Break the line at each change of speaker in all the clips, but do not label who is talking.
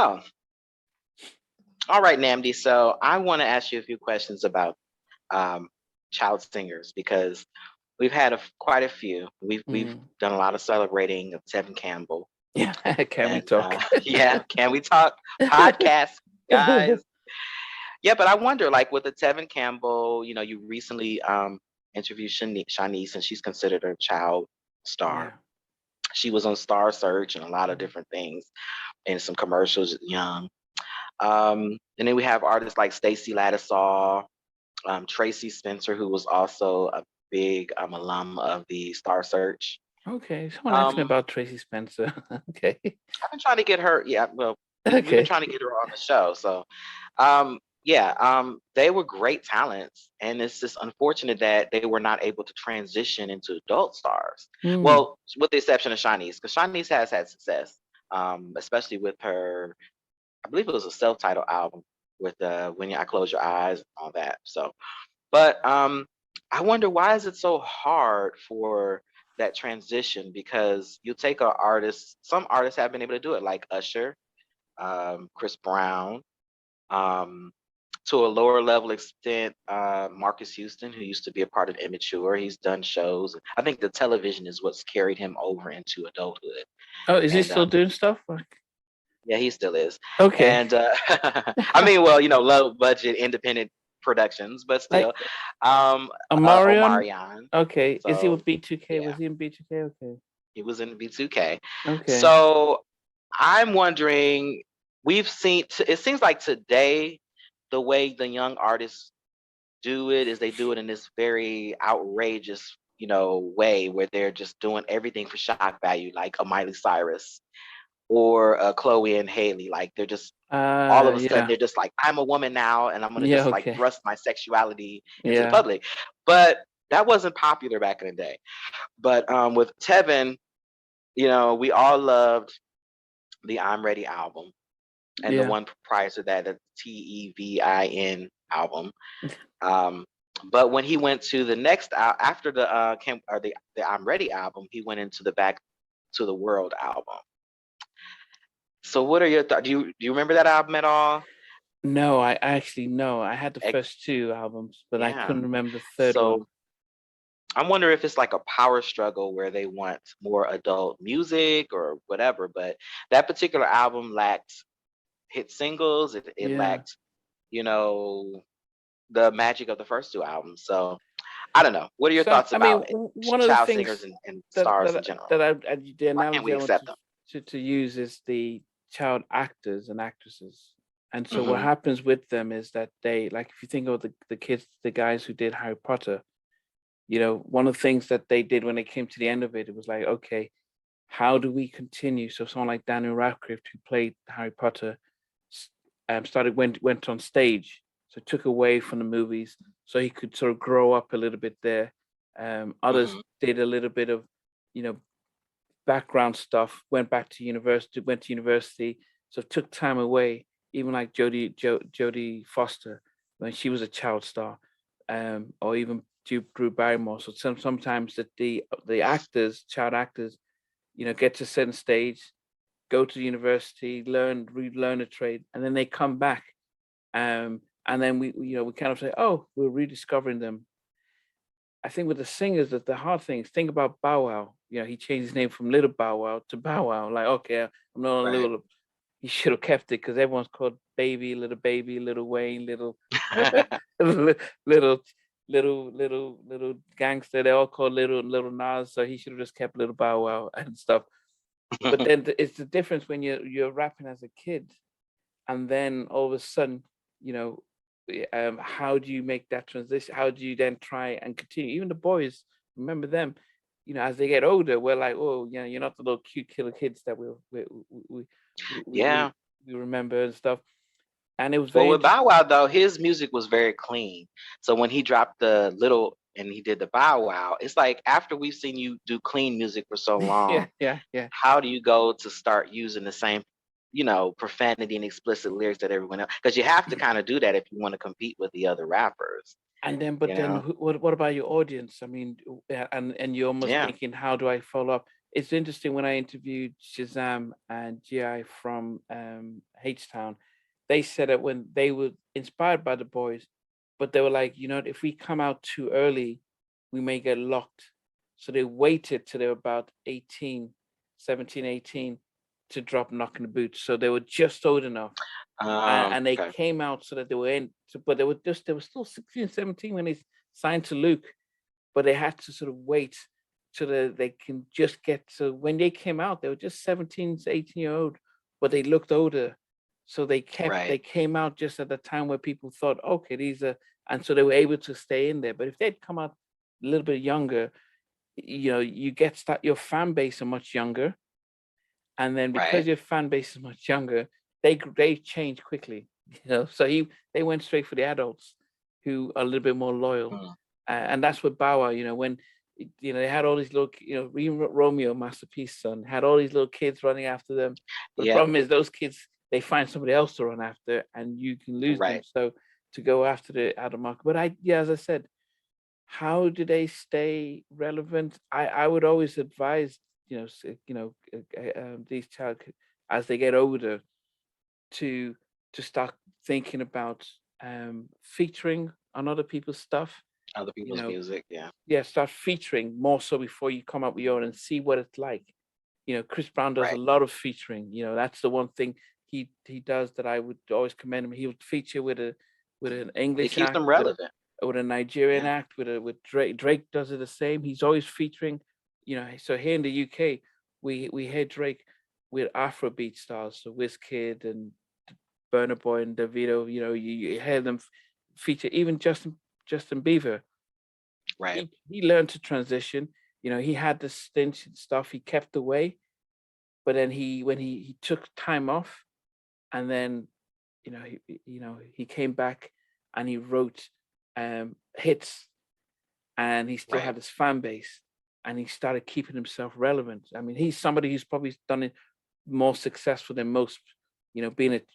Well, all right, Namdi. So I want to ask you a few questions about um, child singers because we've had quite a few. We've
Mm.
done a lot of celebrating of Tevin Campbell,
Yeah, can we
and
talk?
yeah, can we talk podcast, guys? Yeah, but I wonder, like with the Tevin Campbell, you recently interviewed Shanice, and she's considered a child star.
Yeah.
She was on Star Search and a lot of
Mhm.
different things and some commercials young. And then we have artists like Stacey Lattisaw, Tracy Spencer, who was also a big alum of the Star Search.
Okay, someone asked me
Um,
about Tracy Spencer. Okay.
I've been trying to get her. Yeah, well, we've been
Okay.
trying to get her on the show. So, yeah, they were great talents, and it's just unfortunate that they were not able to transition into adult stars.
Hmm.
Well, with the exception of Shanice, because Shanice has had success, especially with her. I believe it was a self-titled album with "When I Close Your Eyes" and all that. So, but I wonder why is it so hard for that transition? Because you take an artist, some artists have been able to do it, like Usher, Chris Brown, um, to a lower level extent, Marcus Houston, who used to be a part of Immature. He's done shows. I think the television is what's carried him over into adulthood.
Oh, is he
And
still doing stuff? Like,
yeah, he still is.
okay.
And I mean, well, low budget independent productions, but still,
Like Omarion?
Omarion.
Okay. Is he
So
with B2K?
yeah,
Was he in B2K? Okay.
he was in B2K.
Okay.
So I'm wondering, it seems like today, the way the young artists do it is they do it in this very outrageous, way where they're just doing everything for shock value, like a Miley Cyrus or a Chloe and Haley. Like they're just all of a sudden
Yeah.
they're just like, I'm a woman now, and I'm gonna
Yeah,
just like
okay.
thrust my sexuality into the
Yeah.
public. But that wasn't popular back in the day. But with Tevin, we all loved the I'm Ready album and the
Yeah.
one prior to that, the Tevin album. Um, but when he went to the next after the the I'm Ready album, he went into the Back to the World album. So what are your thoughts? Do you remember that album at all?
No, I actually no. I had the
Ex-
first two albums, but I
yeah.
couldn't remember the third one.
So I wonder if it's like a power struggle where they want more adult music or whatever. But that particular album lacked hit singles. It
Yeah.
lacked, you know, the magic of the first two albums. So I don't know. What are your
So
thoughts
I mean,
about
one of the
child singers
things
and
that
stars in
that
general?
that I the
Why can't
analogy
we
I want
accept them?
to use is the child actors and actresses. And so what
Hmm.
happens with them is that they, like, if you think of the kids, the guys who did Harry Potter, one of the things that they did when they came to the end of it, it was like, okay, how do we continue? So someone like Daniel Radcliffe, who played Harry Potter, started went on stage, so took away from the movies, so he could sort of grow up a little bit there. Others
Hmm.
did a little bit of, you know, background stuff. Went to university, so took time away. Even like Jodie Foster, when she was a child star, or even Drew Barrymore. So sometimes that the actors, child actors, get to a certain stage, go to university, relearn a trade, and then they come back. And then we kind of say, oh, we're rediscovering them. I think with the singers, that the hard thing is, think about Bow Wow. He changed his name from Little Bow Wow to Bow Wow. Like, okay, I'm not on
Right.
Little. He should have kept it because everyone's called Baby, Little Wayne, Little, little, little, little gangster. They all called Little Nas, so he should have just kept Little Bow Wow and stuff. But then it's the difference when you're rapping as a kid, and then all of a sudden, you know, how do you make that transition? How do you then try and continue? Even the boys, remember them, as they get older, we're like, oh, you're not the little cute killer kids that we, we,
Yeah.
we remember and stuff. And it was
Well,
very
with
interesting.
Bow Wow though, his music was very clean. So when he dropped the little and he did the Bow Wow, it's like after we've seen you do clean music for so
Yeah,
long,
yeah, yeah.
how do you go to start using the same, profanity and explicit lyrics that everyone else? Because you have to kind of do that if you want to compete with the other rappers,
But
you
then,
know?
what about your audience? I mean, and you're almost
Yeah.
thinking, how do I follow up? it's interesting when I interviewed Shazam and GI from H-Town, they said that when they were inspired by the boys, but they were like, if we come out too early, we may get locked. So they waited till they were about 18, 17, 18 to drop Knocking the Boots. So they were just old enough. And they
Okay.
came out so that they were but they were still 16, 17 when they signed to Luke, but they had to sort of wait so that they can just get, so when they came out, they were just 17 to 18-year old, but they looked older. So they
Right.
came out just at the time where people thought, okay, these are, and so they were able to stay in there. But if they'd come out a little bit younger, you get start your fan base are much younger, and then because
Right.
your fan base is much younger, they change quickly. So they went straight for the adults who are a little bit more loyal,
Mm.
and that's what Bow Wow. When they had all these little, even Romeo, Masterpiece son, had all these little kids running after them. But the
Yep.
problem is those kids, they find somebody else to run after, and you can lose them.
Right.
So to go after the adult market, but as I said, how do they stay relevant? I would always advise, these as they get older, to start thinking about featuring on other people's stuff.
Other
You
people's
know,
music. Yeah.
yeah, start featuring more so before you come up with your own and see what it's like. Chris Brown does a
Right.
lot of featuring. That's the one thing he does that I would always commend him. He would feature with an
It
English
keeps
act,
them relevant.
with a Nigerian
Yeah.
act, with Drake. Drake does it the same. He's always featuring. So here in the UK, we hear Drake with Afrobeat stars, so Wizkid and Burna Boy and Davido. You hear them feature, even Justin Bieber.
Right.
He learned to transition. He had the stint and stuff. He kept away, but then when he took time off, and then he came back and he wrote hits, and he still
Right.
had his fan base, and he started keeping himself relevant. I mean, he's somebody who's probably done it more successful than most.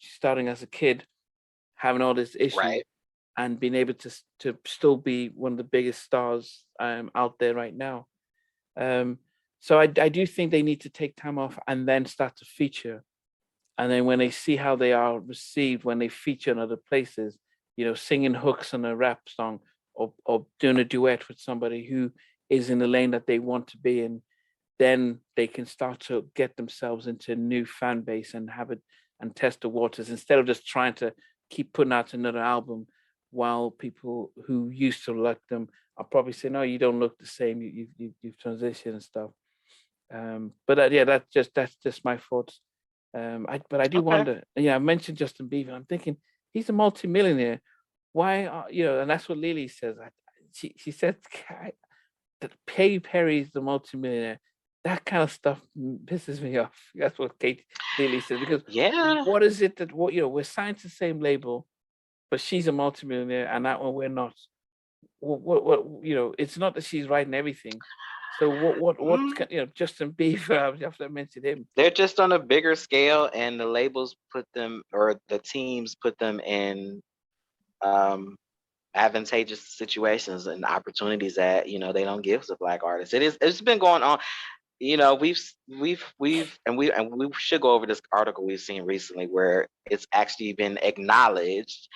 Starting as a kid, having all these issues,
Right.
and being able to still be one of the biggest stars out there right now. Um, so I do think they need to take time off and then start to feature. And then when they see how they are received when they feature in other places, singing hooks on a rap song, or doing a duet with somebody who is in the lane that they want to be in, then they can start to get themselves into a new fan base and have it and test the waters, instead of just trying to keep putting out another album while people who used to like them are probably saying, "No, you don't look the same. You've transitioned and stuff." But yeah, that's just my thoughts. But I do
Okay.
wonder. Yeah, I mentioned Justin Bieber. I'm thinking he's a multimillionaire. Why are And that's what Lily says. She said that Katy Perry's the multimillionaire. That kind of stuff pisses me off. That's what Kate Lily says, because
Yeah.
what is it that we're signed to the same label, but she's a multimillionaire and that one we're not. What it's not that she's writing everything. So
Mm.
Justin Bieber, I have to mention him.
They're just on a bigger scale, and the labels put them, or the teams put them in um, advantageous situations and opportunities that they don't give to Black artists. It's been going on. And we should go over this article we've seen recently where it's actually been acknowledged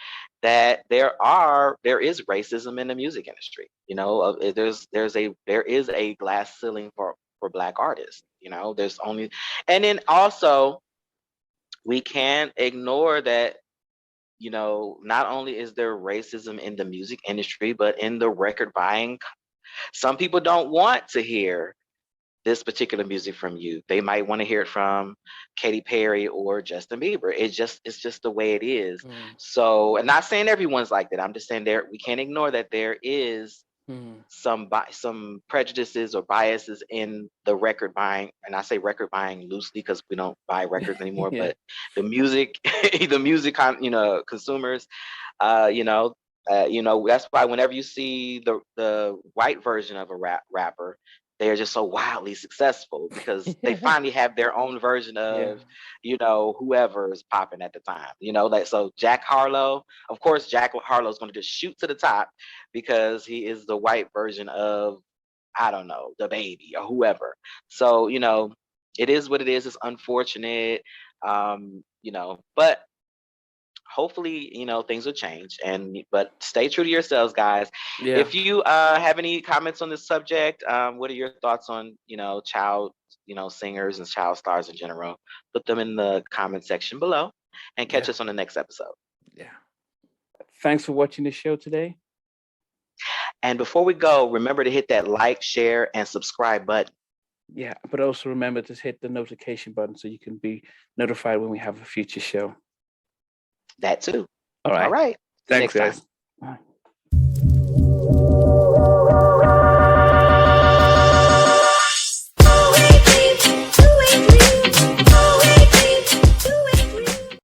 that there is racism in the music industry. There is a glass ceiling for Black artists. There's only, and then also we can't ignore that. Not only is there racism in the music industry, but in the record buying. Some people don't want to hear this particular music from you. They might want to hear it from Katy Perry or Justin Bieber. It's just the way it is.
Mm,
So, and not saying everyone's like that. I'm just saying we can't ignore that there is
mm.
some prejudices or biases in the record buying, and I say record buying loosely because we don't buy records anymore,
Yeah.
but the music the music consumers, uh you know that's why whenever you see the white version of a rapper, they're just so wildly successful because they
Yeah.
finally have their own version
Yeah.
of whoever is popping at the time. Like, so Jack Harlow, of course Jack Harlow's going to just shoot to the top because he is the white version of I don't know, the baby or whoever. So, it is what it is. It's unfortunate, but hopefully, things will change. But stay true to yourselves, guys.
Yeah.
If you have any comments on this subject, what are your thoughts on, child, singers and child stars in general? Put them in the comment section below, and catch us on the next episode.
Yeah. Thanks for watching the show today.
And before we go, remember to hit that like, share, and subscribe button.
Yeah, but also remember to hit the notification button so you can be notified when we have a future show.
That too.
All right.
All right. See you
Thanks,
next time.
guys. Bye.